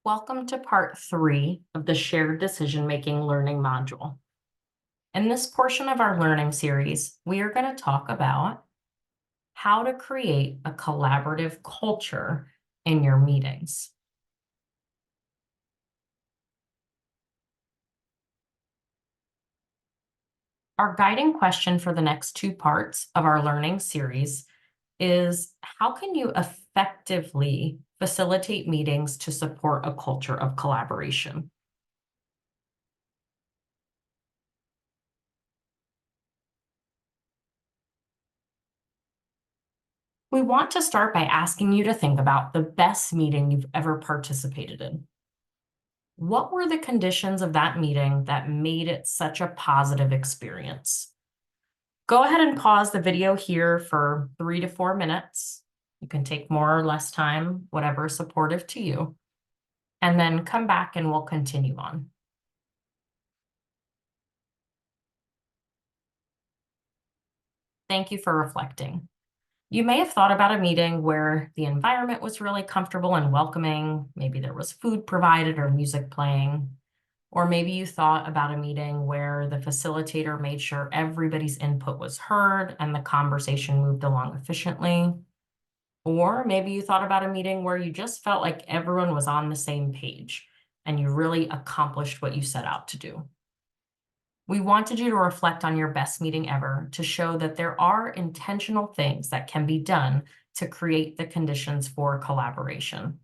Welcome to part 3 of the Shared Decision-Making Learning module. In this portion of our learning series, we are going to talk about how to create a collaborative culture in your meetings. Our guiding question for the next 2 parts of our learning series is, how can you effectively facilitate meetings to support a culture of collaboration? We want to start by asking you to think about the best meeting you've ever participated in. What were the conditions of that meeting that made it such a positive experience? Go ahead and pause the video here for 3 to 4 minutes. You can take more or less time, whatever is supportive to you, and then come back and we'll continue on. Thank you for reflecting. You may have thought about a meeting where the environment was really comfortable and welcoming. Maybe there was food provided or music playing. Or maybe you thought about a meeting where the facilitator made sure everybody's input was heard and the conversation moved along efficiently. Or maybe you thought about a meeting where you just felt like everyone was on the same page and you really accomplished what you set out to do. We wanted you to reflect on your best meeting ever to show that there are intentional things that can be done to create the conditions for collaboration.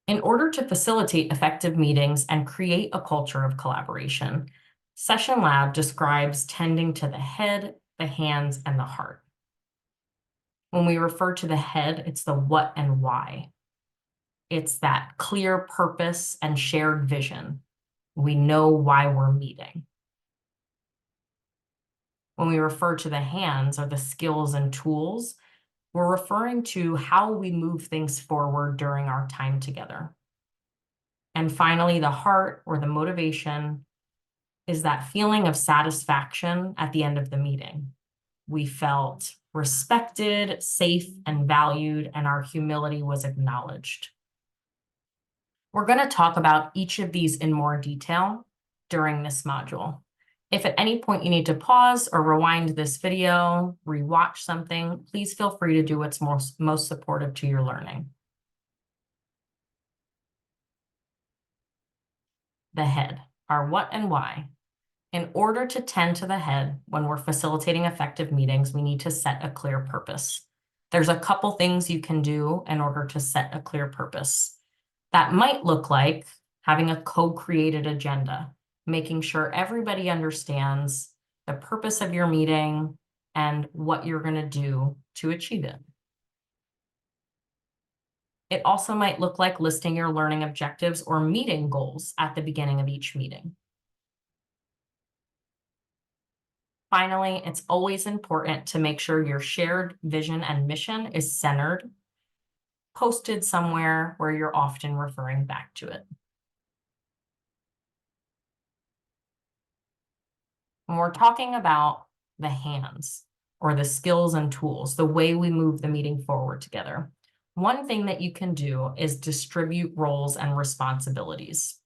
In order to facilitate effective meetings and create a culture of collaboration, Session Lab describes tending to the head, the hands, and the heart. When we refer to the head, it's the what and why. It's that clear purpose and shared vision. We know why we're meeting. When we refer to the hands, or the skills and tools, we're referring to how we move things forward during our time together. And finally, the heart, or the motivation, is that feeling of satisfaction at the end of the meeting. We felt respected, safe, and valued, and our humility was acknowledged. We're going to talk about each of these in more detail during this module. If at any point you need to pause or rewind this video, rewatch something, please feel free to do what's most supportive to your learning. The head, our what and why. In order to tend to the head when we're facilitating effective meetings, we need to set a clear purpose. There's a couple things you can do in order to set a clear purpose. That might look like having a co-created agenda, making sure everybody understands the purpose of your meeting and what you're going to do to achieve it. It also might look like listing your learning objectives or meeting goals at the beginning of each meeting. Finally, it's always important to make sure your shared vision and mission is centered, posted somewhere where you're often referring back to it. When we're talking about the hands, or the skills and tools, the way we move the meeting forward together, one thing that you can do is distribute roles and responsibilities.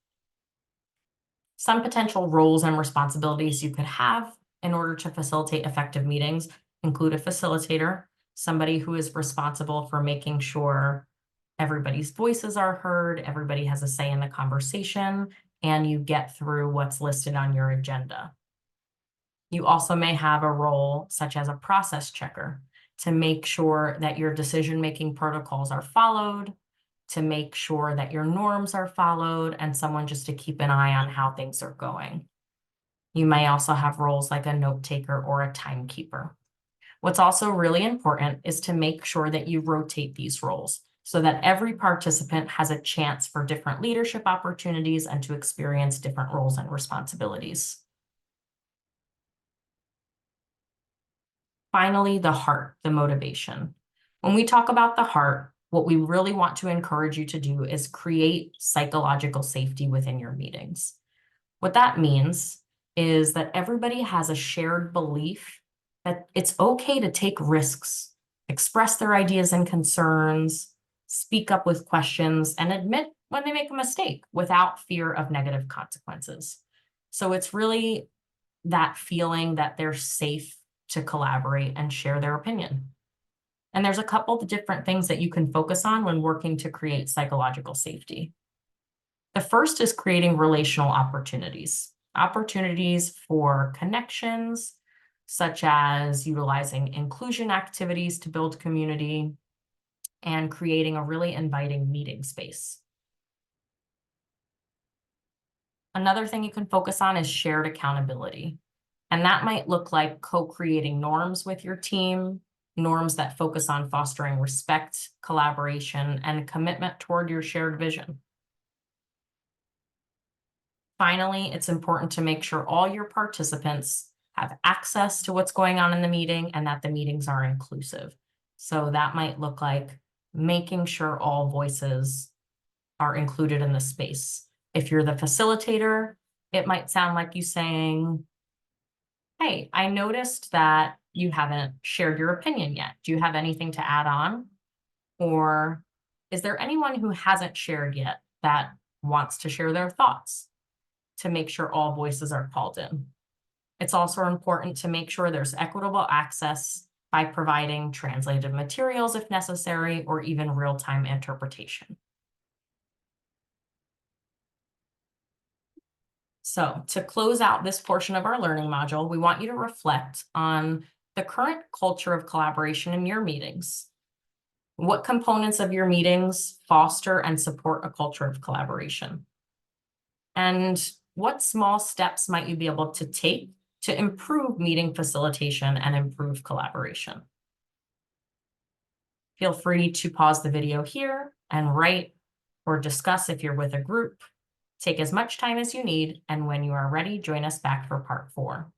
Some potential roles and responsibilities you could have in order to facilitate effective meetings include a facilitator, somebody who is responsible for making sure everybody's voices are heard, everybody has a say in the conversation, and you get through what's listed on your agenda. You also may have a role such as a process checker to make sure that your decision-making protocols are followed, to make sure that your norms are followed, and someone just to keep an eye on how things are going. You may also have roles like a note taker or a timekeeper. What's also really important is to make sure that you rotate these roles so that every participant has a chance for different leadership opportunities and to experience different roles and responsibilities. Finally, the heart, the motivation. When we talk about the heart, what we really want to encourage you to do is create psychological safety within your meetings. What that means is that everybody has a shared belief that it's okay to take risks, express their ideas and concerns, speak up with questions, and admit when they make a mistake without fear of negative consequences. So it's really that feeling that they're safe to collaborate and share their opinion. And there's a couple of different things that you can focus on when working to create psychological safety. The first is creating relational opportunities for connections, such as utilizing inclusion activities to build community and creating a really inviting meeting space. Another thing you can focus on is shared accountability. And that might look like co-creating norms with your team, norms that focus on fostering respect, collaboration, and commitment toward your shared vision. Finally, it's important to make sure all your participants have access to what's going on in the meeting and that the meetings are inclusive. So that might look like making sure all voices are included in the space. If you're the facilitator, it might sound like you saying, hey, I noticed that you haven't shared your opinion yet. Do you have anything to add on? Or is there anyone who hasn't shared yet that wants to share their thoughts, to make sure all voices are called in? It's also important to make sure there's equitable access by providing translated materials if necessary, or even real-time interpretation. So to close out this portion of our learning module, we want you to reflect on the current culture of collaboration in your meetings. What components of your meetings foster and support a culture of collaboration? And what small steps might you be able to take to improve meeting facilitation and improve collaboration? Feel free to pause the video here and write or discuss if you're with a group. Take as much time as you need, and when you are ready, join us back for part 4.